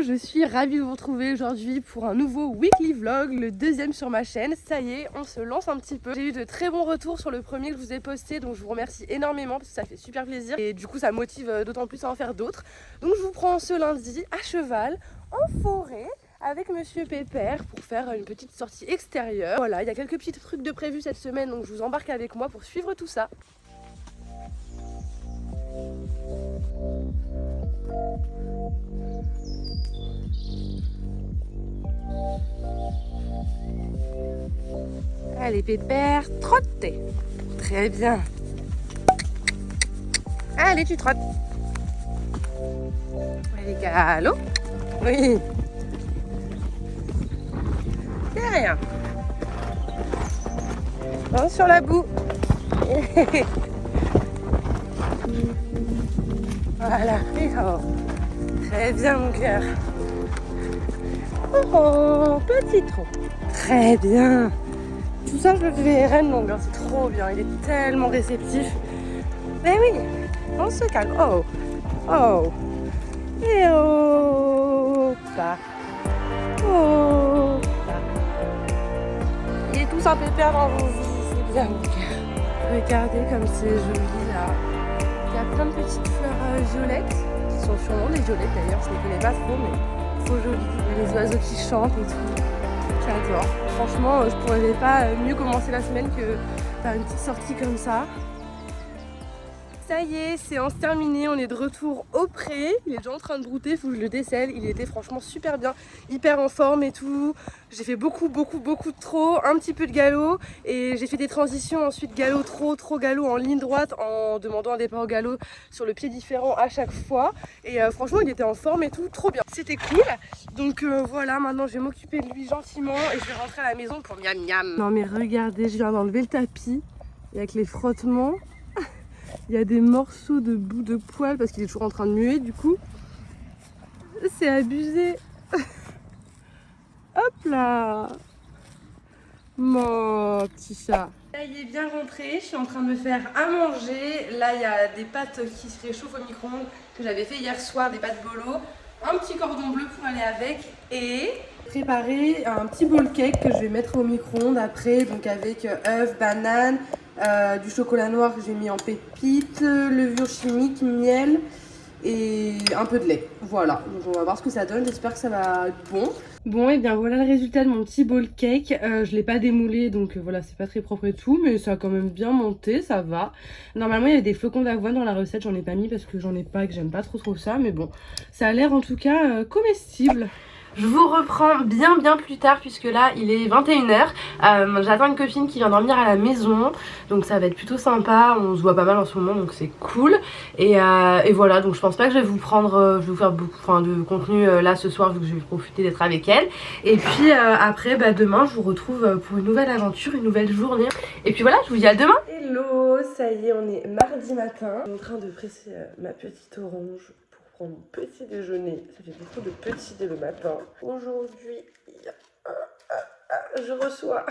je suis ravie de vous retrouver aujourd'hui pour un nouveau weekly vlog, le deuxième sur ma chaîne. Ça y est, on se lance un petit peu. J'ai eu de très bons retours sur le premier que je vous ai posté, donc je vous remercie énormément parce que ça fait super plaisir et du coup ça me motive d'autant plus à en faire d'autres. Donc je vous prends ce lundi à cheval, en forêt, avec Monsieur Pépère pour faire une petite sortie extérieure. Voilà, il y a quelques petits trucs de prévus cette semaine, donc je vous embarque avec moi pour suivre tout ça. Allez Pépère, trotte. Très bien. Allez, tu trottes. Allez, galop. Oui. C'est rien. Bon, sur la boue. Voilà. Oh. Très bien mon cœur. Oh, petit trot. Très bien. Tout ça, je le fais reine longue, hein. C'est trop bien. Il est tellement réceptif. Mais oui, on se calme. Oh, oh, et oh, pas. Oh, il est tous un Pépère dans vos vies, c'est bien mon cœur. Regardez comme c'est joli là. Il y a plein de petites fleurs violettes, qui sont sûrement des violettes d'ailleurs, je ne les connais pas trop, mais trop jolies. Il y a les oiseaux qui chantent et tout. J'adore. Franchement, je pourrais pas mieux commencer la semaine que par une petite sortie comme ça. Ça y est, séance terminée, on est de retour au pré. Il est déjà en train de brouter, il faut que je le décèle. Il était franchement super bien, hyper en forme et tout. J'ai fait beaucoup de trot, un petit peu de galop. Et j'ai fait des transitions ensuite galop, trot, galop en ligne droite en demandant un départ au galop sur le pied différent à chaque fois. Et franchement, il était en forme et tout, trop bien. C'était cool. Donc voilà, maintenant je vais m'occuper de lui gentiment et je vais rentrer à la maison pour miam miam. Non mais regardez, je viens d'enlever le tapis et avec les frottements. Il y a des morceaux de bout de poil parce qu'il est toujours en train de muer du coup. C'est abusé. Hop là. Mon petit chat. Là il est bien rentré, je suis en train de me faire à manger. Là il y a des pâtes qui se réchauffent au micro-ondes que j'avais fait hier soir, des pâtes bolo. Un petit cordon bleu pour aller avec et préparer un petit bowl cake que je vais mettre au micro-ondes après, donc avec œufs, bananes, du chocolat noir que j'ai mis en pépites, levure chimique, miel et un peu de lait. Voilà, donc on va voir ce que ça donne, j'espère que ça va être bon. Bon et bien voilà le résultat de mon petit bowl cake. Je l'ai pas démoulé donc voilà, c'est pas très propre et tout, mais ça a quand même bien monté, ça va. Normalement il y a des flocons d'avoine dans la recette, j'en ai pas mis parce que j'en ai pas et que j'aime pas trop ça, mais bon, ça a l'air en tout cas comestible. Je vous reprends bien plus tard puisque là il est 21 h. J'attends une copine qui vient dormir à la maison, donc ça va être plutôt sympa, on se voit pas mal en ce moment donc c'est cool. Et voilà, donc je pense pas que je vais vous prendre, je vais vous faire beaucoup de contenu là ce soir vu que je vais profiter d'être avec elle. Et puis après demain je vous retrouve pour une nouvelle aventure, une nouvelle journée. Et puis voilà, je vous dis à demain. Hello, ça y est, on est mardi matin. Je suis en train de presser ma petite orange pour mon petit déjeuner. Ça fait beaucoup de petits dès le matin. Aujourd'hui, je reçois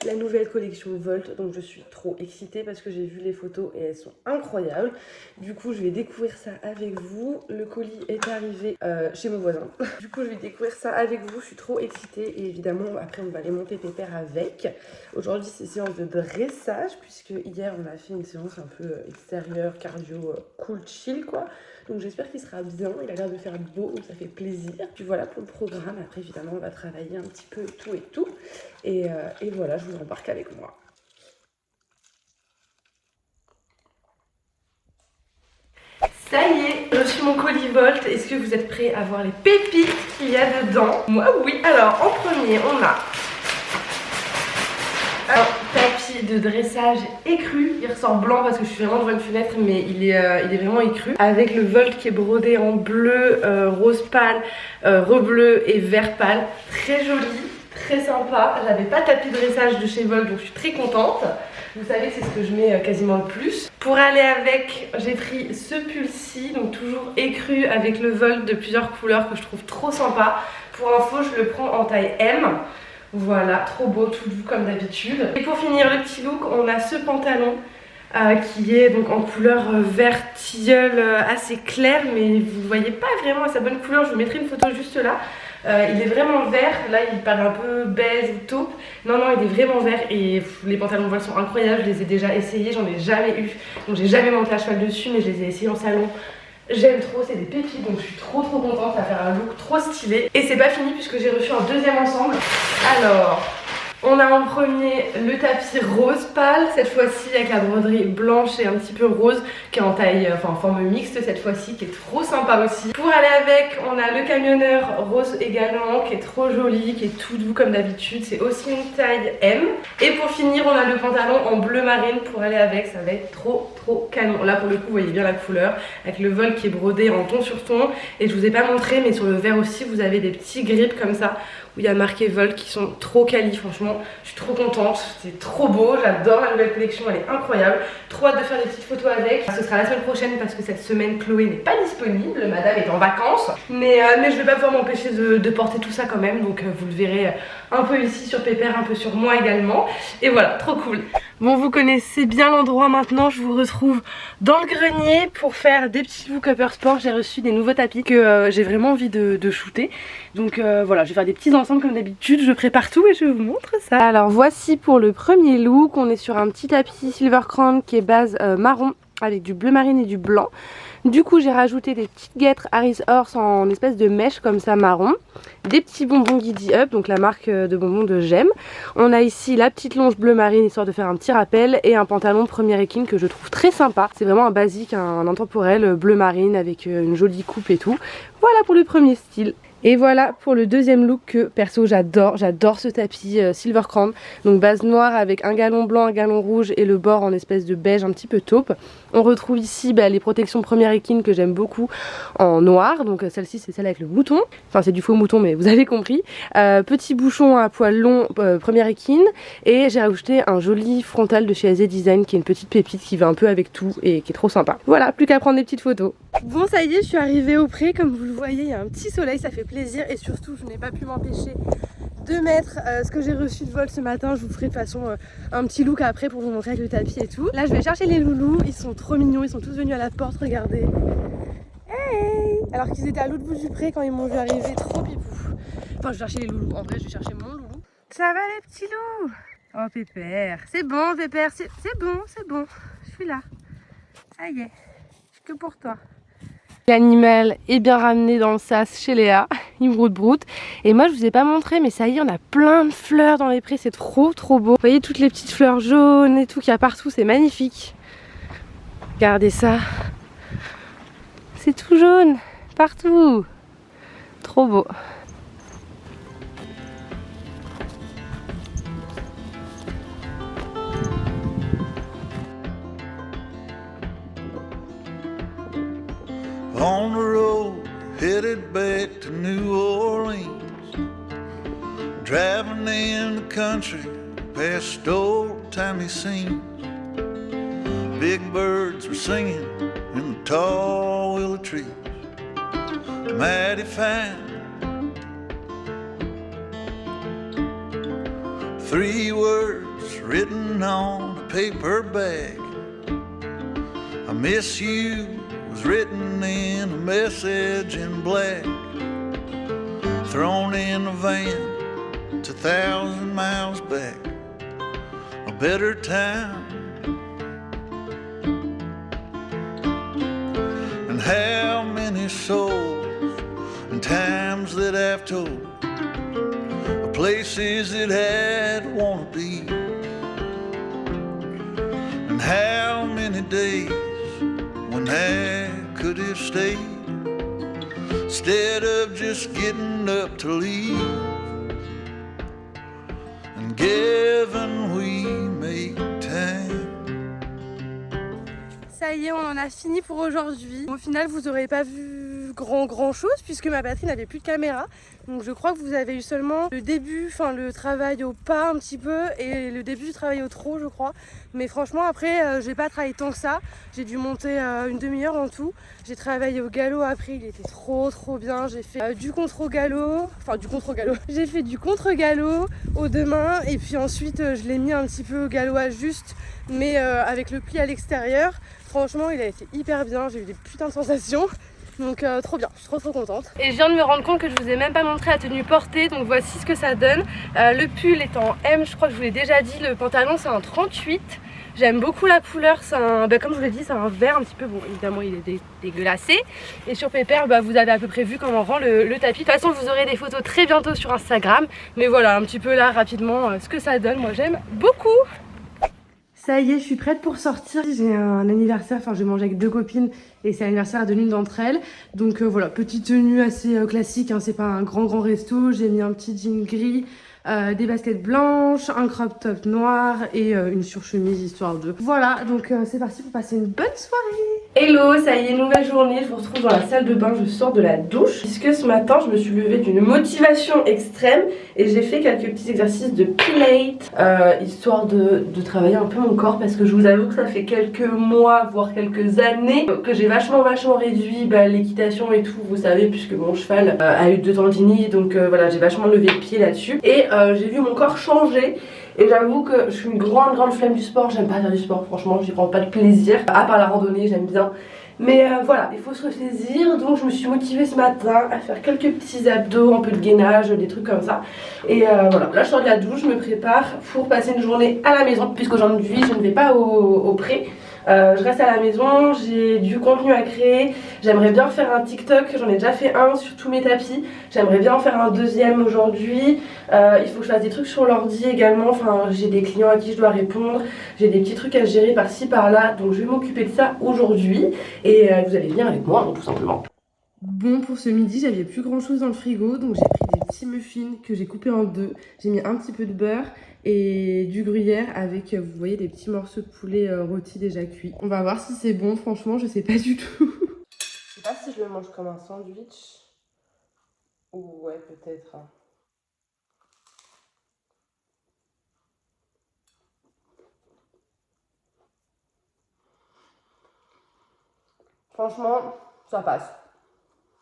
la nouvelle collection Volt, donc je suis trop excitée parce que j'ai vu les photos et elles sont incroyables. Du coup, je vais découvrir ça avec vous. Le colis est arrivé chez mon voisin. Du coup, je vais découvrir ça avec vous. Je suis trop excitée et évidemment, après, on va aller monter Pépère avec. Aujourd'hui, c'est séance de dressage puisque hier, on a fait une séance un peu extérieure, cardio, cool, chill quoi. Donc j'espère qu'il sera bien, il a l'air de faire beau, donc ça fait plaisir. Puis voilà pour le programme, après évidemment on va travailler un petit peu tout. Et voilà, je vous embarque avec moi. Ça y est, je suis mon colis Volt. Est-ce que vous êtes prêts à voir les pépites qu'il y a dedans? Moi oui. Alors en premier on a un tapis de dressage écru. Il ressort blanc parce que je suis vraiment devant une fenêtre, mais il est vraiment écru. Avec le Volt qui est brodé en bleu, rose pâle, rebleu et vert pâle. Très joli, très sympa. J'avais pas de tapis de dressage de chez Volt, donc je suis très contente. Vous savez que c'est ce que je mets quasiment le plus. Pour aller avec, j'ai pris ce pull-ci, donc toujours écru avec le Volt de plusieurs couleurs que je trouve trop sympa. Pour info, je le prends en taille M. Voilà, trop beau, tout doux comme d'habitude. Et pour finir le petit look, on a ce pantalon qui est donc en couleur vert tilleul assez clair, mais vous ne voyez pas vraiment à sa bonne couleur. Je vous mettrai une photo juste là. Il est vraiment vert, là il paraît un peu beige ou taupe. Non, il est vraiment vert et les pantalons voile sont incroyables. Je les ai déjà essayés, j'en ai jamais eu. Donc j'ai jamais monté à cheval dessus, mais je les ai essayés en salon. J'aime trop, c'est des pépites, donc je suis trop contente. Ça va faire un look trop stylé. Et c'est pas fini puisque j'ai reçu un deuxième ensemble. Alors, on a en premier le tapis rose pâle, cette fois-ci avec la broderie blanche et un petit peu rose, qui est en taille, enfin en forme mixte cette fois-ci, qui est trop sympa aussi. Pour aller avec, on a le camionneur rose également, qui est trop joli, qui est tout doux comme d'habitude, c'est aussi une taille M. Et pour finir, on a le pantalon en bleu marine pour aller avec, ça va être trop canon. Là pour le coup, vous voyez bien la couleur, avec le vol qui est brodé en ton sur ton. Et je vous ai pas montré, mais sur le vert aussi, vous avez des petits grips comme ça, où il y a marqué vol, qui sont trop quali. Franchement, je suis trop contente, c'est trop beau, j'adore la nouvelle collection, elle est incroyable. Trop hâte de faire des petites photos avec. Ce sera la semaine prochaine parce que cette semaine Chloé n'est pas disponible, madame est en vacances. Mais je vais pas pouvoir m'empêcher de porter tout ça quand même, donc vous le verrez un peu ici sur Pépère, un peu sur moi également. Et voilà, trop cool. Bon, vous connaissez bien l'endroit maintenant, je vous retrouve dans le grenier pour faire des petits looks Upper Sport. J'ai reçu des nouveaux tapis que j'ai vraiment envie de shooter. Donc voilà, je vais faire des petits ensembles comme d'habitude, je prépare tout et je vous montre ça. Alors voici pour le premier look, on est sur un petit tapis Silver Crown qui est base marron avec du bleu marine et du blanc. Du coup j'ai rajouté des petites guêtres Harris Horse en espèce de mèche comme ça marron. Des petits bonbons Giddy Up, donc la marque de bonbons de J'aime. On a ici la petite longe bleu marine histoire de faire un petit rappel. Et un pantalon Premier Équine que je trouve très sympa. C'est vraiment un basique, un intemporel bleu marine avec une jolie coupe et tout. Voilà pour le premier style. Et voilà pour le deuxième look que perso j'adore ce tapis Silver Crown. Donc base noire avec un galon blanc, un galon rouge et le bord en espèce de beige un petit peu taupe. On retrouve ici les protections Premier Équine que j'aime beaucoup en noir. Donc celle-ci c'est celle avec le mouton. Enfin c'est du faux mouton mais vous avez compris. Petit bouchon à poil long Premier Équine. Et j'ai rajouté un joli frontal de chez AZ Design qui est une petite pépite qui va un peu avec tout et qui est trop sympa. Voilà, plus qu'à prendre des petites photos. Bon ça y est, je suis arrivée au pré. Comme vous le voyez, il y a un petit soleil, ça fait plaisir. Et surtout je n'ai pas pu m'empêcher de mettre ce que j'ai reçu de vol ce matin. Je vous ferai de toute façon un petit look après pour vous montrer avec le tapis et tout. Là je vais chercher les loulous, ils sont trop mignons, ils sont tous venus à la porte, regardez. Hey, alors qu'ils étaient à l'autre bout du pré quand ils m'ont vu arriver, trop pipou. Enfin je vais chercher les loulous, en vrai je vais chercher mon loulou. Ça va les petits loups? Oh Pépère, c'est bon Pépère, c'est bon, je suis là. Ça y est, que pour toi. L'animal est bien ramené dans le sas chez Léa, il broute. Et moi je vous ai pas montré, mais ça y est, on a plein de fleurs dans les prés, c'est trop beau. Vous voyez toutes les petites fleurs jaunes et tout qu'il y a partout, c'est magnifique. Regardez ça, c'est tout jaune partout, trop beau. On the road, headed back to New Orleans. Driving in the country, past old-timey scenes. Big birds were singing in the tall willow trees. Mighty fine. 3 words written on a paper bag. I miss you was written in a message in black, thrown in a van 2,000 miles back, a better time. And how many souls and times that I've told of places that I'd wanna be, and how many days when I could have stayed instead of just getting up to leave. And given we make time. Ça y est, on en a fini pour aujourd'hui. Au final, vous n'aurez pas vu grand chose puisque ma batterie n'avait plus de caméra. Donc je crois que vous avez eu seulement le début, enfin le travail au pas un petit peu et le début du travail au trot je crois. Mais franchement après j'ai pas travaillé tant que ça. J'ai dû monter une demi-heure en tout. J'ai travaillé au galop après, il était trop bien. J'ai fait du contre-galop, j'ai fait du contre-galop aux deux mains et puis ensuite je l'ai mis un petit peu au galop à juste mais avec le pli à l'extérieur. Franchement il a été hyper bien, j'ai eu des putains de sensations. Donc trop bien, je suis trop contente. Et je viens de me rendre compte que je vous ai même pas montré la tenue portée, donc voici ce que ça donne. Le pull est en M, je crois que je vous l'ai déjà dit, le pantalon c'est un 38. J'aime beaucoup la couleur, c'est un, comme je vous l'ai dit, c'est un vert un petit peu, bon évidemment il est dégueulassé. Et sur Pépère, vous avez à peu près vu comment rend le tapis. De toute façon vous aurez des photos très bientôt sur Instagram. Mais voilà, un petit peu là rapidement ce que ça donne, moi j'aime beaucoup. Ça y est, je suis prête pour sortir. J'ai un anniversaire, enfin je vais manger avec 2 copines et c'est l'anniversaire de l'une d'entre elles. Donc voilà, petite tenue assez classique, hein, c'est pas un grand resto. J'ai mis un petit jean gris, des baskets blanches, un crop top noir et une surchemise histoire de... Voilà, donc c'est parti pour passer une bonne soirée. Hello, ça y est, nouvelle journée, je vous retrouve dans la salle de bain, je sors de la douche. Puisque ce matin, je me suis levée d'une motivation extrême et j'ai fait quelques petits exercices de Pilates, histoire de travailler un peu mon corps parce que je vous avoue que ça fait quelques mois, voire quelques années que j'ai vachement réduit l'équitation et tout, vous savez, puisque mon cheval a eu 2 tendinites, donc voilà, j'ai vachement levé le pied là-dessus. Et j'ai vu mon corps changer. Et j'avoue que je suis une grande flemme du sport, j'aime pas faire du sport, franchement, j'y prends pas de plaisir, à part la randonnée, j'aime bien. Mais voilà, il faut se ressaisir, donc je me suis motivée ce matin à faire quelques petits abdos, un peu de gainage, des trucs comme ça. Et voilà, là je sors de la douche, je me prépare pour passer une journée à la maison, puisqu'aujourd'hui je ne vais pas au pré. Je reste à la maison, j'ai du contenu à créer, j'aimerais bien faire un TikTok, j'en ai déjà fait un sur tous mes tapis, j'aimerais bien en faire un deuxième aujourd'hui, il faut que je fasse des trucs sur l'ordi également, enfin j'ai des clients à qui je dois répondre, j'ai des petits trucs à gérer par-ci par-là, donc je vais m'occuper de ça aujourd'hui et vous allez venir avec moi, tout simplement. Bon, pour ce midi, j'avais plus grand chose dans le frigo, donc j'ai pris des petits muffins que j'ai coupés en 2. J'ai mis un petit peu de beurre et du gruyère avec, vous voyez, des petits morceaux de poulet rôtis déjà cuits. On va voir si c'est bon, franchement, je sais pas du tout. Je sais pas si je le mange comme un sandwich. Ou ouais, peut-être. Franchement, ça passe.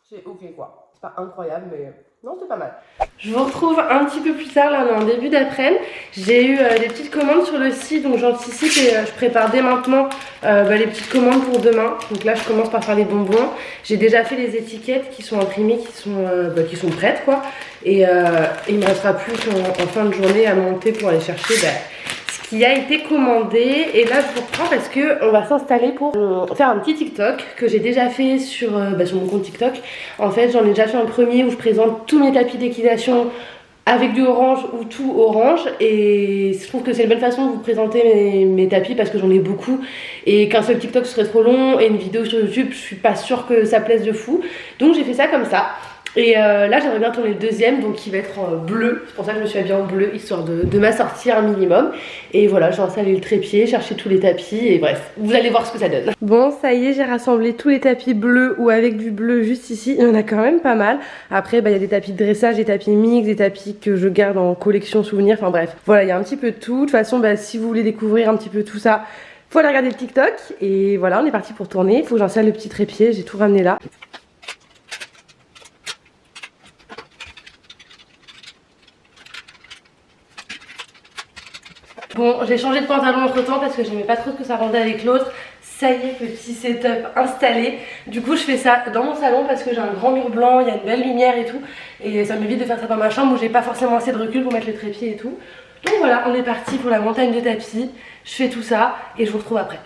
C'est ok quoi. C'est pas incroyable mais non, c'est pas mal. Je vous retrouve un petit peu plus tard, là on est en début d'après-midi. J'ai eu des petites commandes sur le site, donc j'anticipe et je prépare dès maintenant les petites commandes pour demain. Donc là je commence par faire les bonbons. J'ai déjà fait les étiquettes qui sont imprimées, qui sont prêtes quoi. Et il me restera plus en fin de journée à monter pour aller chercher qui a été commandé. Et là je vous reprends parce que on va s'installer pour faire un petit TikTok que j'ai déjà fait sur mon compte TikTok. En fait j'en ai déjà fait un premier où je présente tous mes tapis d'équitation avec du orange ou tout orange, et je trouve que c'est une bonne façon de vous présenter mes tapis parce que j'en ai beaucoup et qu'un seul TikTok serait trop long et une vidéo sur YouTube je suis pas sûre que ça plaise de fou, donc j'ai fait ça comme ça. Et là j'aimerais bien tourner le deuxième, donc qui va être en bleu, c'est pour ça que je me suis habillée en bleu, histoire de m'assortir un minimum. Et voilà, j'ai installé le trépied, cherché tous les tapis, et bref, vous allez voir ce que ça donne. Bon, ça y est, j'ai rassemblé tous les tapis bleus ou avec du bleu juste ici, il y en a quand même pas mal. Après, il y a des tapis de dressage, des tapis mix, des tapis que je garde en collection souvenir, enfin bref. Voilà, il y a un petit peu de tout. De toute façon, si vous voulez découvrir un petit peu tout ça, faut aller regarder le TikTok. Et voilà, on est parti pour tourner, il faut que j'installe le petit trépied, j'ai tout ramené là. Bon, j'ai changé de pantalon entre temps parce que j'aimais pas trop ce que ça rendait avec l'autre. Ça y est, petit setup installé. Du coup, je fais ça dans mon salon parce que j'ai un grand mur blanc, il y a une belle lumière et tout. Et ça m'évite de faire ça dans ma chambre où j'ai pas forcément assez de recul pour mettre le trépied et tout. Donc voilà, on est parti pour la montagne de tapis. Je fais tout ça et je vous retrouve après.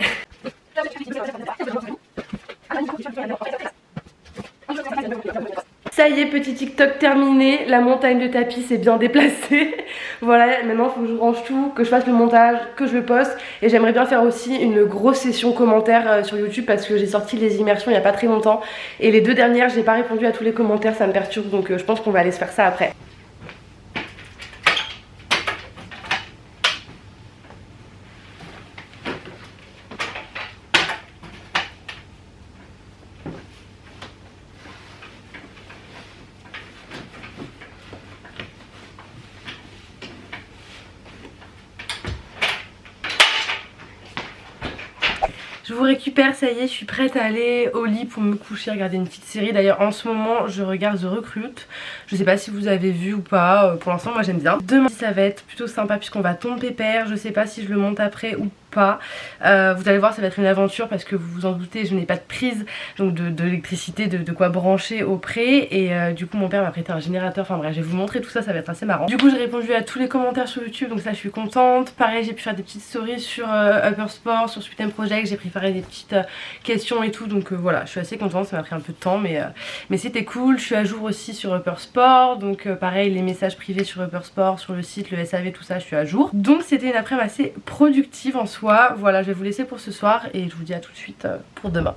Ça y est, petit TikTok terminé, la montagne de tapis s'est bien déplacée. Voilà, maintenant il faut que je range tout, que je fasse le montage, que je le poste. Et j'aimerais bien faire aussi une grosse session commentaires sur YouTube parce que j'ai sorti les immersions il n'y a pas très longtemps. Et les 2 dernières, j'ai pas répondu à tous les commentaires, ça me perturbe, donc je pense qu'on va aller se faire ça après. vous récupère, ça y est, je suis prête à aller au lit pour me coucher, regarder une petite série. D'ailleurs en ce moment je regarde The Recruit. Je sais pas si vous avez vu ou pas, pour l'instant moi j'aime bien. Demain ça va être plutôt sympa puisqu'on va tomber pépère. Je sais pas si je le monte après ou pas. Vous allez voir, ça va être une aventure parce que vous vous en doutez, je n'ai pas de prise donc d'électricité, de quoi brancher au pré. Et du coup mon père m'a prêté un générateur. Enfin bref, je vais vous montrer tout ça, ça va être assez marrant. Du coup j'ai répondu à tous les commentaires sur YouTube, donc ça je suis contente. Pareil, j'ai pu faire des petites stories sur Upper Sport, sur Sweet Project. J'ai préparé des petites questions et tout, donc voilà, je suis assez contente. Ça m'a pris un peu de temps mais c'était cool. Je suis à jour aussi sur Upper Sport, donc pareil, les messages privés sur Upper Sport, sur le site, le SAV, tout ça, je suis à jour. Donc c'était une après-midi assez productive en soi. Voilà, je vais vous laisser pour ce soir et je vous dis à tout de suite pour demain.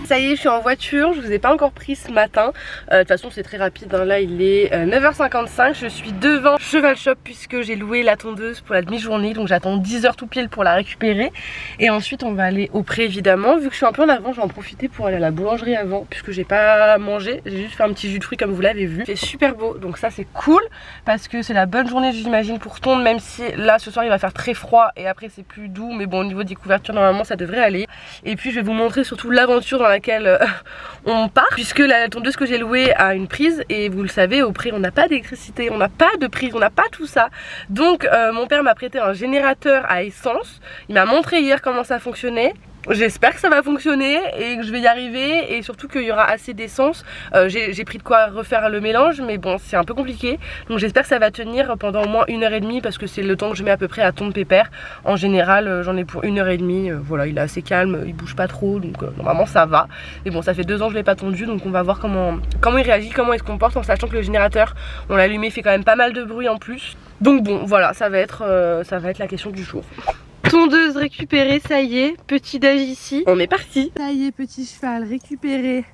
Ça y est, je suis en voiture, je vous ai pas encore pris ce matin. De toute façon c'est très rapide, hein. Là il est 9h55, je suis devant Cheval Shop puisque j'ai loué la tondeuse pour la demi-journée. Donc j'attends 10h tout pile pour la récupérer. Et ensuite on va aller au pré évidemment. Vu que je suis un peu en avant, je vais en profiter pour aller à la boulangerie avant, puisque j'ai pas mangé. J'ai juste fait un petit jus de fruits comme vous l'avez vu. Il fait super beau, donc ça c'est cool parce que c'est la bonne journée j'imagine pour tondre. Même si là ce soir il va faire très froid et après c'est plus doux. Mais bon, au niveau des couvertures normalement ça devrait aller. Et puis je vais vous montrer surtout l'aventure dans laquelle on part, puisque la tondeuse que j'ai louée a une prise et vous le savez, au pré on n'a pas d'électricité, on n'a pas de prise, on n'a pas tout ça. Donc mon père m'a prêté un générateur à essence. Il m'a montré hier comment ça fonctionnait. J'espère que ça va fonctionner et que je vais y arriver, et surtout qu'il y aura assez d'essence. J'ai pris de quoi refaire le mélange, mais bon c'est un peu compliqué. Donc j'espère que ça va tenir pendant au moins 1h30 parce que c'est le temps que je mets à peu près à tondre pépère. En général j'en ai pour 1h30. Voilà, il est assez calme, il bouge pas trop, donc normalement ça va. Mais bon, ça fait 2 ans que je l'ai pas tondu, donc on va voir comment il réagit, comment il se comporte, en sachant que le générateur, on l'a allumé, il fait quand même pas mal de bruit en plus. Donc bon voilà, ça va être la question du jour. Tondeuse récupérée, ça y est, petit déj ici, on est parti. Ça y est, petit cheval récupéré,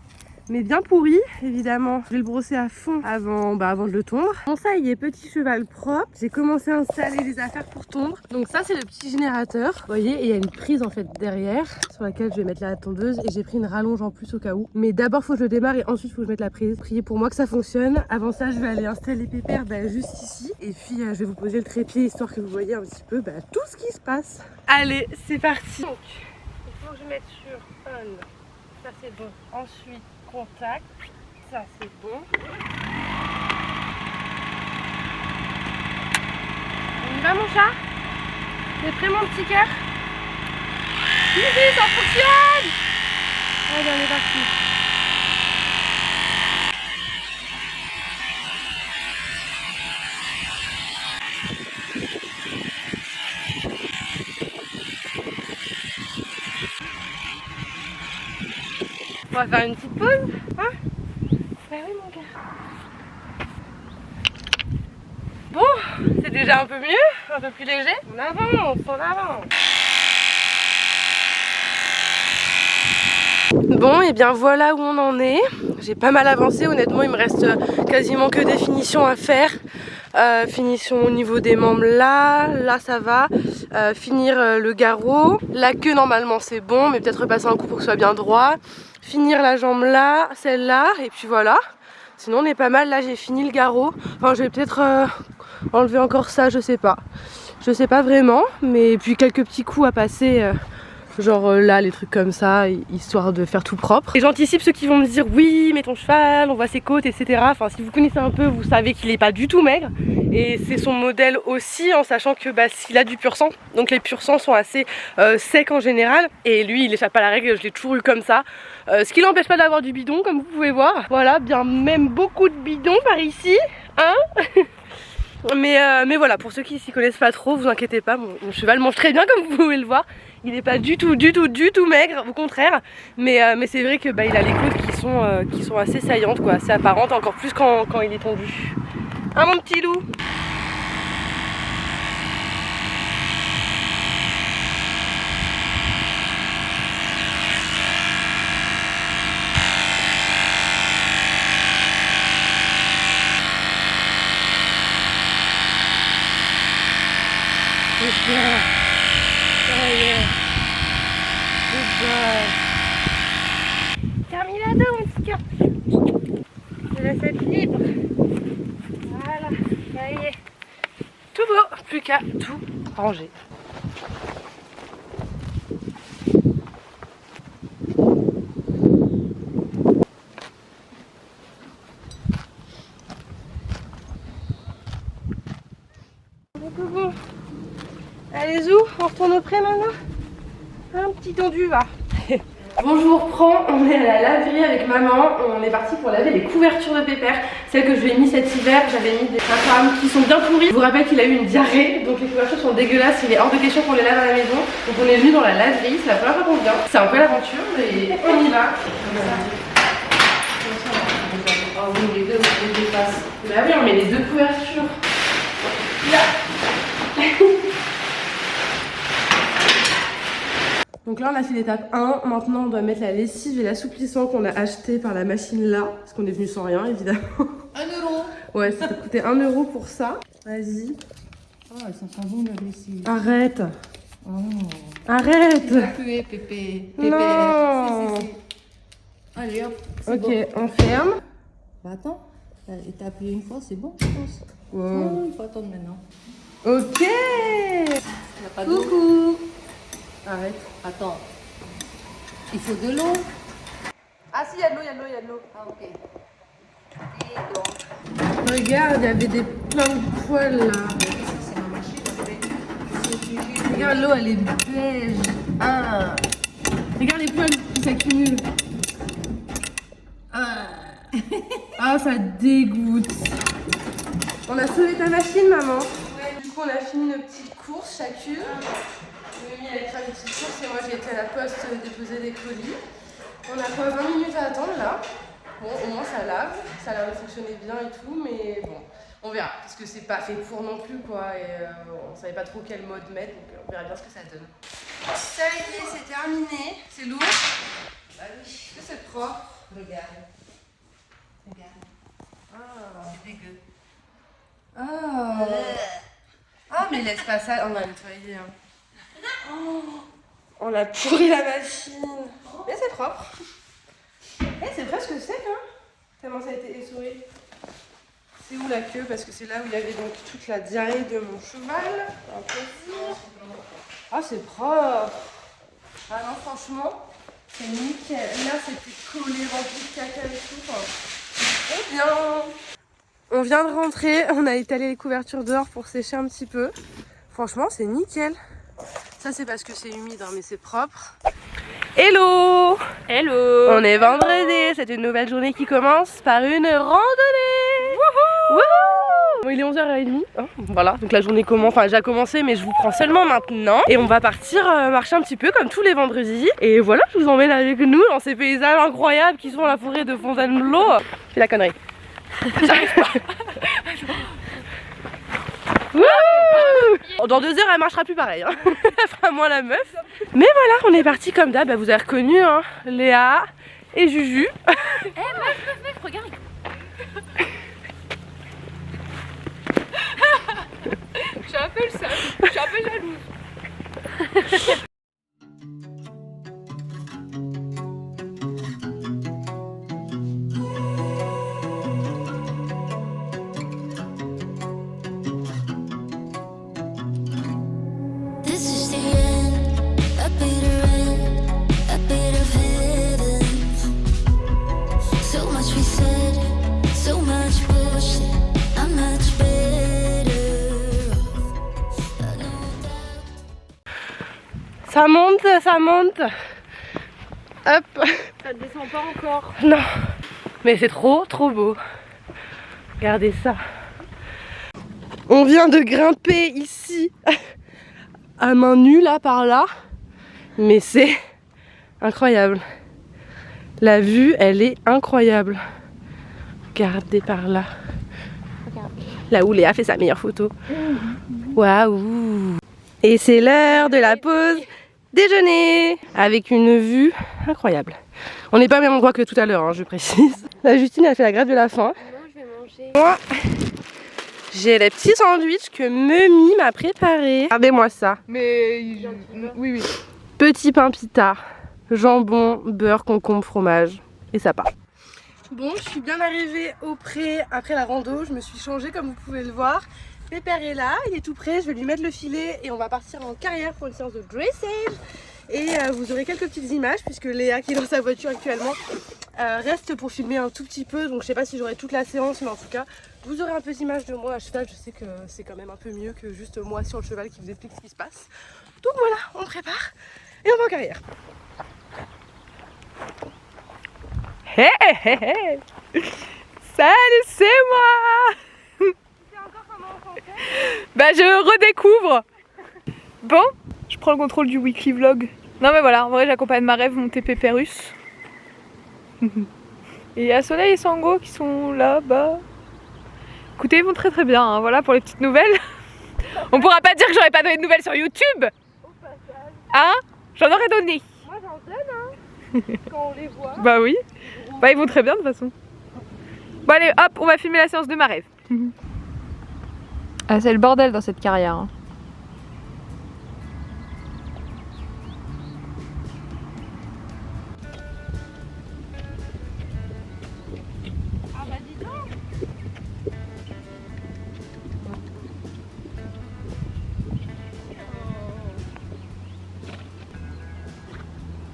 mais bien pourri évidemment. Je vais le brosser à fond avant de le tondre. Bon, ça y est, petit cheval propre. J'ai commencé à installer les affaires pour tondre. Donc ça c'est le petit générateur, vous voyez, et il y a une prise en fait derrière sur laquelle je vais mettre la tondeuse, et j'ai pris une rallonge en plus au cas où. Mais d'abord faut que je le démarre et ensuite faut que je mette la prise. Priez pour moi que ça fonctionne. Avant ça je vais aller installer les pépères juste ici, et puis je vais vous poser le trépied histoire que vous voyez un petit peu tout ce qui se passe. Allez, c'est parti. Donc il faut que je mette sur on, ça c'est bon. Ensuite contact, ça c'est bon. On y va mon chat? T'es prêt mon petit cœur? Oui, ça fonctionne! Allez, on est parti. On va faire une petite pause, hein? Bah oui mon gars. Bon, c'est déjà un peu mieux, un peu plus léger. On avance, on avance. Bon, et bien voilà où on en est. J'ai pas mal avancé, honnêtement il me reste quasiment que des finitions à faire. Finition au niveau des membres là ça va. Finir le garrot. La queue normalement c'est bon, mais peut-être repasser un coup pour que ce soit bien droit. Finir la jambe là, celle-là, et puis voilà. Sinon on est pas mal, là j'ai fini le garrot. Enfin je vais peut-être enlever encore ça, je sais pas. Je sais pas vraiment, mais puis quelques petits coups à passer. Genre là, les trucs comme ça, histoire de faire tout propre. Et j'anticipe ceux qui vont me dire oui, mais ton cheval, on voit ses côtes, etc. Enfin, si vous connaissez un peu, vous savez qu'il est pas du tout maigre. Et c'est son modèle aussi, en sachant que s'il a du pur sang. Donc les pur sang sont assez secs en général. Et lui, il échappe pas à la règle, je l'ai toujours eu comme ça. Ce qui l'empêche pas d'avoir du bidon, comme vous pouvez voir. Voilà, bien même beaucoup de bidons par ici. Hein? Mais voilà, pour ceux qui s'y connaissent pas trop, vous inquiétez pas, mon cheval mange très bien comme vous pouvez le voir. Il n'est pas du tout maigre, au contraire. Mais c'est vrai que il a les côtes qui sont assez saillantes, quoi, assez apparentes, encore plus quand il est tondu. Hein mon petit loup? bien. Ça y est. Good boy. Carmilado, mon petit cœur. Je laisse être libre. Voilà, ça y est. Tout beau, plus qu'à tout ranger. Bon. Allez Zou, on retourne au pré maintenant. Un petit tondu va. Bon, je vous reprends, on est à la laverie avec maman, on est parti pour laver les couvertures de Pépère, celles que je lui ai mis cet hiver, j'avais mis des femmes qui sont bien pourries. Je vous rappelle qu'il a eu une diarrhée, donc les couvertures sont dégueulasses, il est hors de question qu'on les lave à la maison. Donc on est venu dans la laverie, c'est la première fois qu'on vient, c'est un peu l'aventure, mais on y va. Oh oui, les deux, on les dépasse. Bah oui, on met les deux couvertures. Là. Donc là on a fait l'étape 1, maintenant on doit mettre la lessive et l'assouplissant qu'on a acheté par la machine là, parce qu'on est venu sans rien évidemment. 1 euro. Ouais, ça t'a coûté 1 euro pour ça. Vas-y. Oh, elles sont pas bonnes la lessive. Arrête. Oh. Arrête. Pépé, Pépé. Non. Si. Allez hop. Ok, Bon. on ferme. Bah attends, t'as appuyé une fois, c'est bon je pense. Wow. Oh, il faut attendre maintenant. Ok. Il n'y a pas d'eau. Coucou. Arrête. Attends. Il faut de l'eau. Ah si, il y a de l'eau, il y a de l'eau, il y a de l'eau. Ah ok. Et donc. Regarde, il y avait plein de poils là. C'est ma machine. Regarde, l'eau elle est beige. Ah. Regarde les poils qui s'accumulent. Ah. Ah, ça dégoûte. On a sauvé ta machine, maman. Ouais, du coup, on a fini nos petites courses chacune. Mimi, elle a fait une petite course et moi, j'ai été à la poste déposer des colis. On a quoi, 20 minutes à attendre là. Bon, au moins, ça lave. Ça a l'air de fonctionner bien et tout, mais bon, on verra. Parce que c'est pas fait pour non plus, quoi. Et on savait pas trop quel mode mettre, donc on verra bien ce que ça donne. Ça y est, c'est terminé. C'est lourd. Bah oui. Est-ce que c'est propre? Regarde. Regarde. Ah. C'est dégueu. Ah. Ah, mais laisse pas ça. On a nettoyé. Hein. Oh, on a pourri la machine. Mais c'est propre. Eh, c'est presque sec, hein. Tellement ça a été essoré. C'est où la queue? Parce que c'est là où il y avait donc toute la diarrhée de mon cheval. Un plaisir. Ah, c'est propre. Ah non, franchement, c'est nickel. Là, c'était collé, rempli de caca et tout. Enfin, c'est bien. On vient de rentrer, on a étalé les couvertures dehors pour sécher un petit peu. Franchement, c'est nickel. Ça, c'est parce que c'est humide, hein, mais c'est propre. Hello! Hello! On est vendredi, c'est une nouvelle journée qui commence par une randonnée! Wouhou! Bon, il est 11h30, hein, voilà, donc la journée commence, enfin j'ai commencé mais je vous prends seulement maintenant. Et on va partir marcher un petit peu comme tous les vendredis. Et voilà, je vous emmène avec nous dans ces paysages incroyables qui sont la forêt de Fontainebleau. C'est la connerie. J'arrive pas. Dans 2 heures elle marchera plus pareil, hein. Elle fera moins la meuf. Mais voilà, on est parti comme d'hab, vous avez reconnu hein, Léa et Juju. Eh meuf, regarde. Je suis un peu le seul, je suis un peu jalouse. Ça monte, ça monte. Hop. Ça ne descend pas encore. Non. Mais c'est trop beau. Regardez ça. On vient de grimper ici à main nue là par là. Mais c'est incroyable. La vue, elle est incroyable. Regardez par là. Là où Léa fait sa meilleure photo. Waouh. Et c'est l'heure de la pause déjeuner avec une vue incroyable. On n'est pas au même endroit que tout à l'heure, hein, je précise. La Justine, elle fait la grève de la faim. Non, je vais manger. Moi, J'ai les petits sandwichs que Memi m'a préparés. Regardez-moi ça. Mais oui, oui. Petit pain pita, jambon, beurre, concombre, fromage. Et ça part. Bon, je suis bien arrivée au pré après la rando. Je me suis changée comme vous pouvez le voir. Pépère est là, il est tout prêt. Je vais lui mettre le filet et on va partir en carrière pour une séance de dressage. Et vous aurez quelques petites images puisque Léa, qui est dans sa voiture actuellement, reste pour filmer un tout petit peu. Donc je sais pas si j'aurai toute la séance, mais en tout cas, vous aurez un peu d'images de moi à cheval. Je sais que c'est quand même un peu mieux que juste moi sur le cheval qui vous explique ce qui se passe. Donc voilà, on prépare et on va en carrière. Hé hé hé. Salut, c'est moi. Bah je redécouvre. Bon, je prends le contrôle du weekly vlog. Non mais voilà, en vrai j'accompagne ma rêve monter Pépérus. Et il y a Soleil et Sango qui sont là-bas. Écoutez, ils vont très très bien, hein. Voilà pour les petites nouvelles. On pourra pas dire que j'aurais pas donné de nouvelles sur YouTube. Hein? J'en aurais donné. Moi j'en donne hein, quand on les voit. Bah oui. Bah ils vont très bien de toute façon. Bon allez hop, on va filmer la séance de ma rêve. Ah c'est le bordel dans cette carrière. Hein. Ah bah dis donc.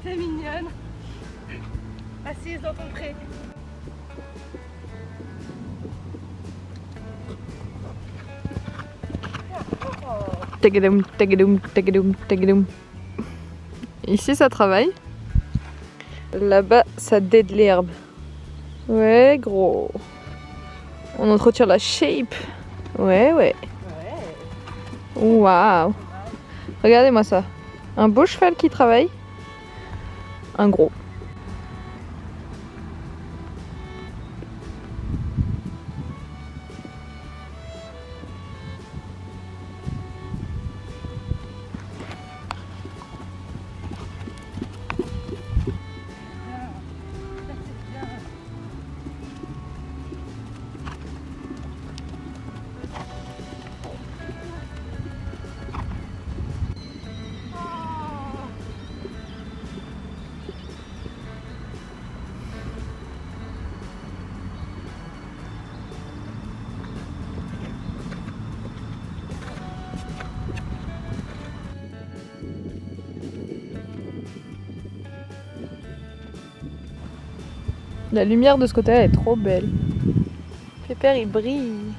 T'es mignonne. Assise dans ton pré. Tagadoum, tagadoum, tagadoum, tagadoum. Ici ça travaille. Là-bas ça déde l'herbe. Ouais gros. On entretient la shape. Ouais ouais. Waouh. Regardez-moi ça. Un beau cheval qui travaille. Un gros. La lumière de ce côté-là est trop belle. Pépère il brille.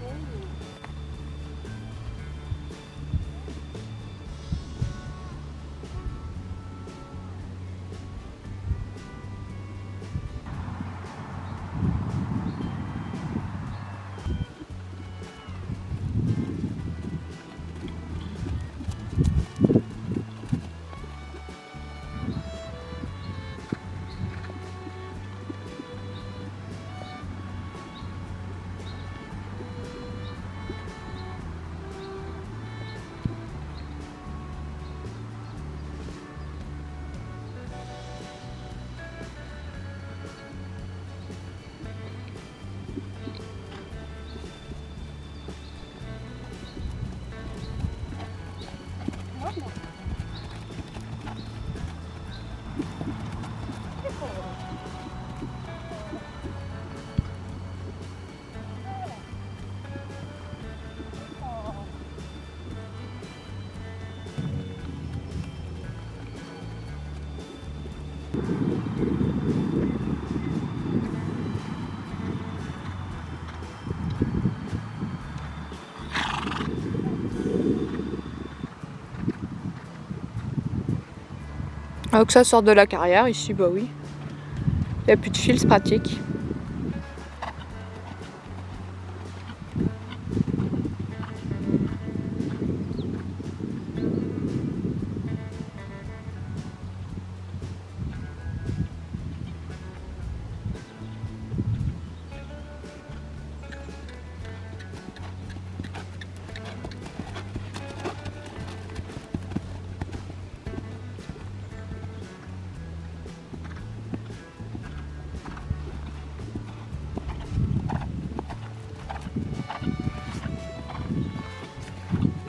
Alors que ça sort de la carrière ici, bah oui. Il n'y a plus de fil, c'est pratique.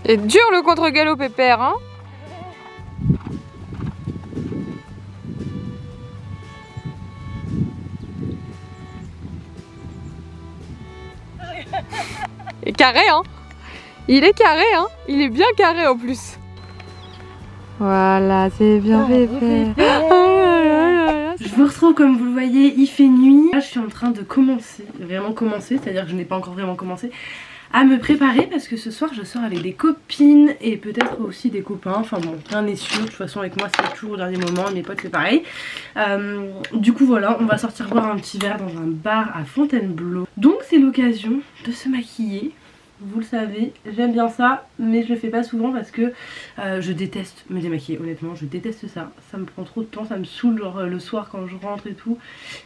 Et dur le contre-galop Pépère, hein. Et carré, hein. Il est carré, hein. Il est bien carré en plus. Voilà, c'est bien Pépère. Je vous retrouve comme vous le voyez, il fait nuit. Là je suis en train de commencer, vraiment commencer, c'est-à-dire que je n'ai pas encore vraiment commencé à me préparer parce que ce soir je sors avec des copines et peut-être aussi des copains, enfin bon, rien n'est sûr, de toute façon avec moi c'est toujours au dernier moment, mes potes c'est pareil. Du coup voilà, on va sortir boire un petit verre dans un bar à Fontainebleau. Donc c'est l'occasion de se maquiller. Vous le savez, j'aime bien ça, mais je le fais pas souvent parce que je déteste me démaquiller, honnêtement, je déteste ça. Ça me prend trop de temps, ça me saoule, genre le soir quand je rentre et tout.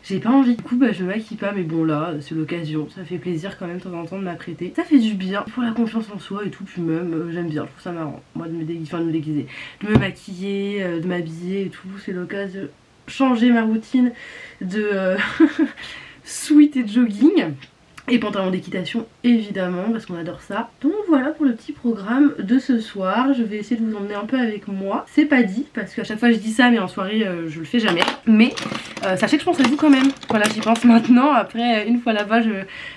J'ai pas envie, du coup bah, je me maquille pas, mais bon là, c'est l'occasion, ça fait plaisir quand même de temps en temps de m'apprêter. Ça fait du bien pour la confiance en soi et tout, puis même, j'aime bien, je trouve ça marrant, moi de me déguiser, de me maquiller, de m'habiller et tout, c'est l'occasion de changer ma routine de sweat et jogging. Et pantalon d'équitation évidemment parce qu'on adore ça. Donc voilà pour le petit programme de ce soir. Je vais essayer de vous emmener un peu avec moi. C'est pas dit parce qu'à chaque fois je dis ça mais en soirée je le fais jamais. Mais sachez que je pense à vous quand même. Voilà, j'y pense maintenant. Après une fois là-bas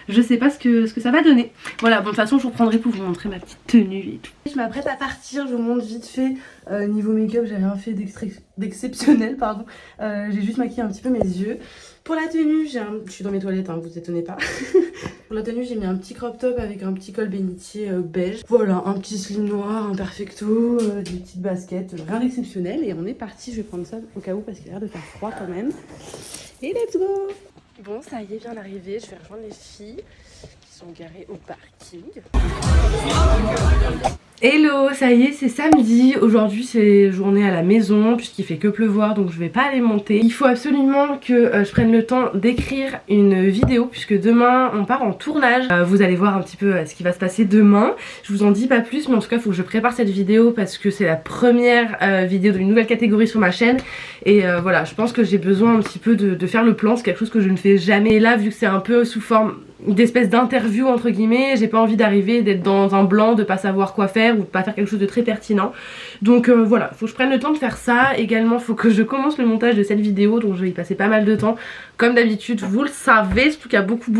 je sais pas ce que ça va donner. Voilà, bon de toute façon je vous reprendrai pour vous montrer ma petite tenue et tout. Je m'apprête à partir, je vous montre vite fait. Niveau make-up j'ai rien fait d'exceptionnel pardon. J'ai juste maquillé un petit peu mes yeux. Pour la tenue, je suis dans mes toilettes, hein, vous étonnez pas. Pour la tenue, j'ai mis un petit crop top avec un petit col bénitier beige. Voilà, un petit slim noir, un perfecto, des petites baskets, rien d'exceptionnel. Et on est parti, je vais prendre ça au cas où parce qu'il a l'air de faire froid quand même. Et let's go! Bon, ça y est, vient d'arriver, je vais rejoindre les filles qui sont garées au parking. Hello, ça y est, c'est samedi. Aujourd'hui c'est journée à la maison puisqu'il fait que pleuvoir donc je vais pas aller monter. Il faut absolument que je prenne le temps d'écrire une vidéo puisque demain on part en tournage. Vous allez voir un petit peu ce qui va se passer demain. Je vous en dis pas plus mais en tout cas il faut que je prépare cette vidéo parce que c'est la première vidéo d'une nouvelle catégorie sur ma chaîne. Et voilà, je pense que j'ai besoin un petit peu de faire le plan, c'est quelque chose que je ne fais jamais. Et là vu que c'est un peu sous forme d'espèce d'interview entre guillemets, j'ai pas envie d'arriver d'être dans un blanc, de pas savoir quoi faire ou de pas faire quelque chose de très pertinent. Donc voilà, faut que je prenne le temps de faire ça. Également faut que je commence le montage de cette vidéo, donc je vais y passer pas mal de temps. Comme d'habitude, vous le savez, surtout qu'il y a beaucoup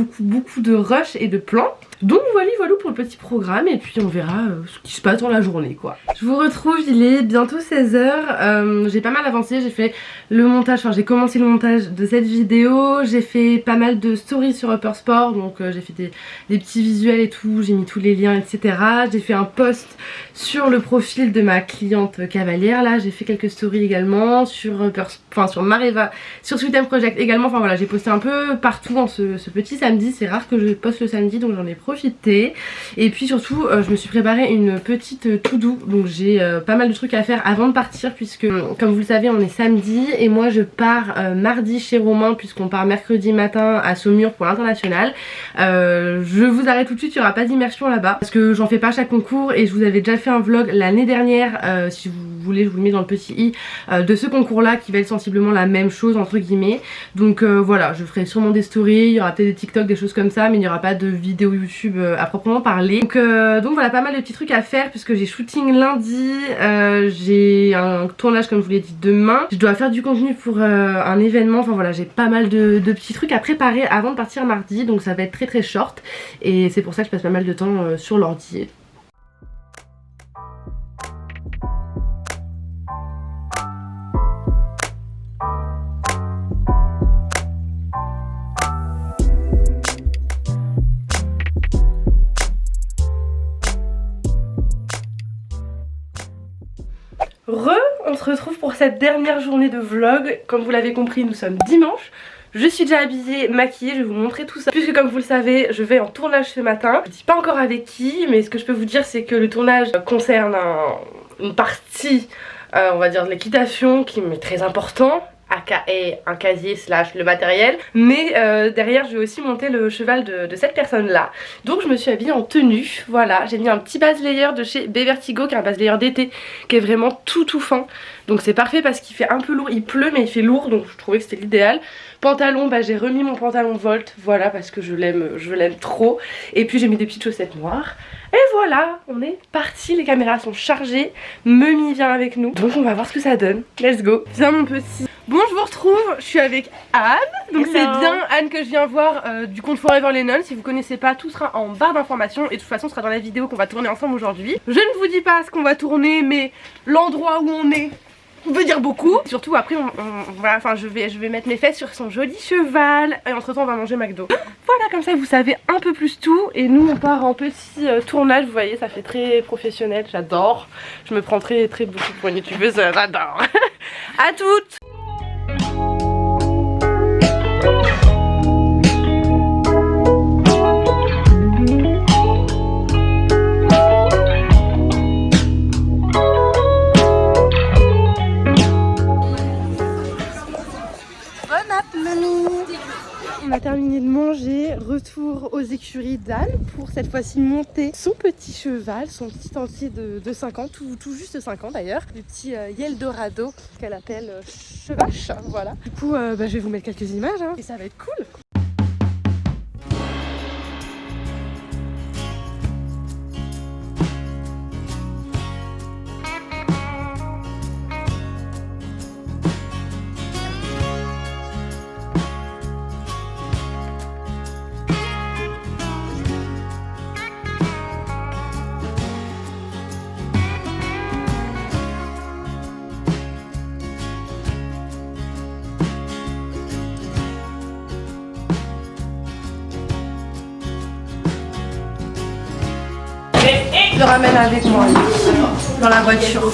de rush et de plans. Donc voilà pour le petit programme et puis on verra ce qui se passe dans la journée quoi. Je vous retrouve, il est bientôt 16 h, j'ai pas mal avancé, j'ai fait le montage, enfin j'ai commencé le montage de cette vidéo, j'ai fait pas mal de stories sur Upper Sport, donc j'ai fait des petits visuels et tout, j'ai mis tous les liens etc. J'ai fait un post sur le profil de ma cliente cavalière là, j'ai fait quelques stories également sur sur Mareva, sur Sweet M Project également, enfin voilà j'ai posté un peu partout en ce petit samedi, c'est rare que je poste le samedi donc j'en ai profité. Et puis surtout je me suis préparé une petite to-do, donc j'ai pas mal de trucs à faire avant de partir puisque comme vous le savez on est samedi et moi je pars mardi chez Romain puisqu'on part mercredi matin à Saumur pour l'international. Je vous arrête tout de suite, il n'y aura pas d'immersion là-bas parce que j'en fais pas chaque concours et je vous avais déjà fait un vlog l'année dernière, si vous voulez je vous le mets dans le petit i, de ce concours là qui va être sensiblement la même chose entre guillemets. Donc voilà, je ferai sûrement des stories, il y aura peut-être des TikTok, des choses comme ça, mais il n'y aura pas de vidéo YouTube à proprement parler. Donc voilà, pas mal de petits trucs à faire puisque j'ai shooting lundi, j'ai un tournage comme je vous l'ai dit demain, je dois faire du contenu pour un événement, enfin voilà j'ai pas mal de petits trucs à préparer avant de partir mardi, donc ça va être très short et c'est pour ça que je passe pas mal de temps sur l'ordi. On se retrouve pour cette dernière journée de vlog. Comme vous l'avez compris, nous sommes dimanche. Je suis déjà habillée, maquillée, je vais vous montrer tout ça. Puisque comme vous le savez, je vais en tournage ce matin. Je dis pas encore avec qui, mais ce que je peux vous dire c'est que le tournage concerne une partie, on va dire de l'équitation qui m'est très important. aka un casier / le matériel, mais derrière je vais aussi monter le cheval de cette personne là, donc je me suis habillée en tenue. Voilà, j'ai mis un petit base layer de chez Bevertigo qui est un base layer d'été qui est vraiment tout fin, Donc c'est parfait parce qu'il fait un peu lourd, il pleut mais il fait lourd, donc je trouvais que c'était l'idéal. Pantalon, bah j'ai remis mon pantalon Volt, voilà, parce que je l'aime trop. Et puis j'ai mis des petites chaussettes noires. Et voilà, on est parti, les caméras sont chargées. Memi vient avec nous, donc on va voir ce que ça donne. Let's go. Viens mon petit. Bon, je vous retrouve, je suis avec Anne. Donc c'est bien Anne que je viens voir du compte Forever Lennon. Si vous connaissez pas, tout sera en barre d'informations. Et de toute façon, ce sera dans la vidéo qu'on va tourner ensemble aujourd'hui. Je ne vous dis pas ce qu'on va tourner, mais l'endroit où on est veut dire beaucoup. Surtout après voilà, enfin je vais mettre mes fesses sur son joli cheval. Et entre temps on va manger McDo. Voilà, comme ça vous savez un peu plus tout. Et nous on part en petit tournage. Vous voyez, ça fait très professionnel. J'adore. Je me prends très beaucoup pour une youtubeuse. J'adore. À toutes. On a terminé de manger, retour aux écuries d'Anne pour cette fois-ci monter son petit cheval, son petit entier de 5 ans, tout juste 5 ans d'ailleurs, le petit Eldorado qu'elle appelle Chevache, voilà. Du coup je vais vous mettre quelques images et ça va être cool. Je le ramène avec moi dans la voiture.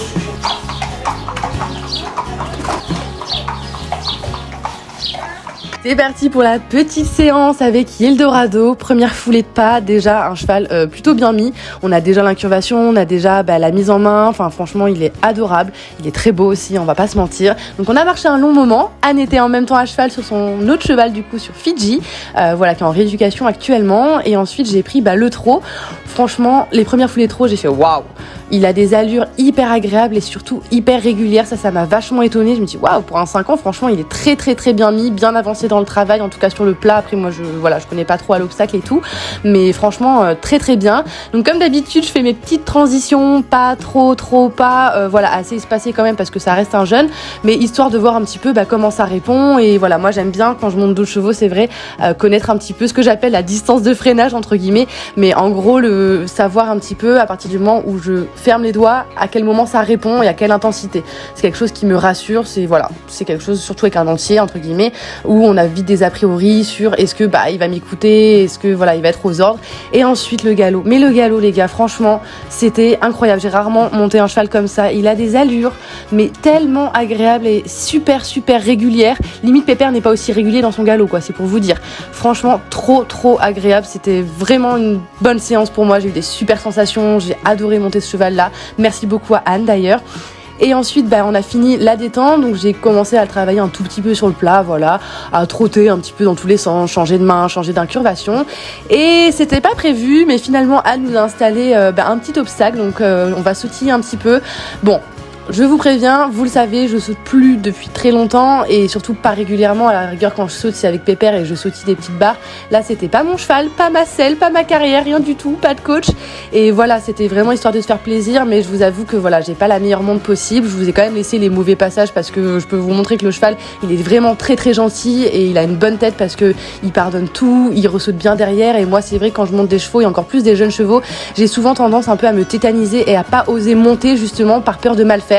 C'est parti pour la petite séance avec Eldorado. Première foulée de pas, déjà un cheval plutôt bien mis. On a déjà l'incurvation, on a déjà la mise en main. Enfin franchement il est adorable, il est très beau aussi, on va pas se mentir. Donc on a marché un long moment. Anne était en même temps à cheval sur son autre cheval du coup sur Fidji, voilà, qui est en rééducation actuellement. Et ensuite j'ai pris le trot. Franchement les premières foulées de trot j'ai fait waouh. Il a des allures hyper agréables et surtout hyper régulières, ça m'a vachement étonnée. Je me dis waouh, pour un 5 ans franchement il est très bien mis, bien avancé dans le travail, en tout cas sur le plat. Après moi je connais pas trop à l'obstacle et tout, mais franchement très bien. Donc comme d'habitude je fais mes petites transitions, pas trop pas, voilà, assez espacées quand même parce que ça reste un jeune, mais histoire de voir un petit peu comment ça répond. Et voilà, moi j'aime bien quand je monte d'autres chevaux, c'est vrai, connaître un petit peu ce que j'appelle la distance de freinage entre guillemets, mais en gros le savoir un petit peu à partir du moment où je ferme les doigts, à quel moment ça répond et à quelle intensité. C'est quelque chose qui me rassure, c'est quelque chose surtout avec un entier entre guillemets où on a vite des a priori sur est-ce que il va m'écouter, est-ce que il va être aux ordres. Et ensuite le galop. Mais le galop les gars, franchement c'était incroyable. J'ai rarement monté un cheval comme ça. Il a des allures mais tellement agréables et super régulières. Limite Pépère n'est pas aussi régulier dans son galop quoi, c'est pour vous dire. Franchement trop agréable. C'était vraiment une bonne séance pour moi. J'ai eu des super sensations, j'ai adoré monter ce cheval là. Merci beaucoup à Anne d'ailleurs. Et ensuite on a fini la détente, donc j'ai commencé à travailler un tout petit peu sur le plat, voilà, à trotter un petit peu dans tous les sens, changer de main, changer d'incurvation. Et c'était pas prévu, mais finalement Anne nous a installé un petit obstacle, donc on va sautiller un petit peu. Bon, je vous préviens, vous le savez, je saute plus depuis très longtemps et surtout pas régulièrement. À la rigueur, quand je saute, c'est avec Pépère et je sautille des petites barres. Là, c'était pas mon cheval, pas ma selle, pas ma carrière, rien du tout, pas de coach. Et voilà, c'était vraiment histoire de se faire plaisir. Mais je vous avoue que voilà, j'ai pas la meilleure montre possible. Je vous ai quand même laissé les mauvais passages parce que je peux vous montrer que le cheval, il est vraiment très gentil et il a une bonne tête parce que il pardonne tout, il ressaute bien derrière. Et moi, c'est vrai, quand je monte des chevaux et encore plus des jeunes chevaux, j'ai souvent tendance un peu à me tétaniser et à pas oser monter justement par peur de mal faire.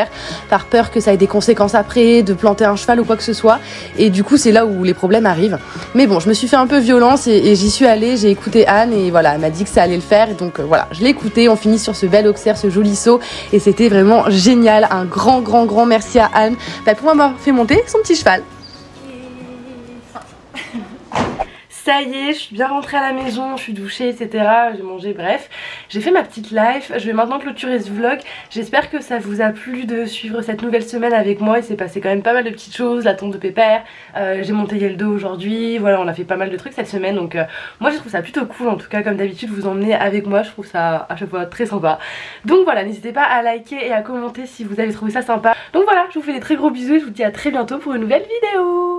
Par peur que ça ait des conséquences après, de planter un cheval ou quoi que ce soit. Et du coup c'est là où les problèmes arrivent. Mais bon, je me suis fait un peu violence et j'y suis allée, j'ai écouté Anne et voilà, elle m'a dit que ça allait le faire. Et donc voilà, je l'ai écouté, on finit sur ce bel auxerre, ce joli saut. Et c'était vraiment génial. Un grand merci à Anne pour m'avoir fait monter son petit cheval. Ça y est, je suis bien rentrée à la maison, je suis douchée, etc. J'ai mangé, bref. J'ai fait ma petite life. Je vais maintenant clôturer ce vlog. J'espère que ça vous a plu de suivre cette nouvelle semaine avec moi. Il s'est passé quand même pas mal de petites choses. La tonte de Pépère, j'ai monté Yeldo aujourd'hui. Voilà, on a fait pas mal de trucs cette semaine. Donc moi je trouve ça plutôt cool. En tout cas, comme d'habitude, vous emmenez avec moi. Je trouve ça à chaque fois très sympa. Donc voilà, n'hésitez pas à liker et à commenter si vous avez trouvé ça sympa. Donc voilà, je vous fais des très gros bisous et je vous dis à très bientôt pour une nouvelle vidéo.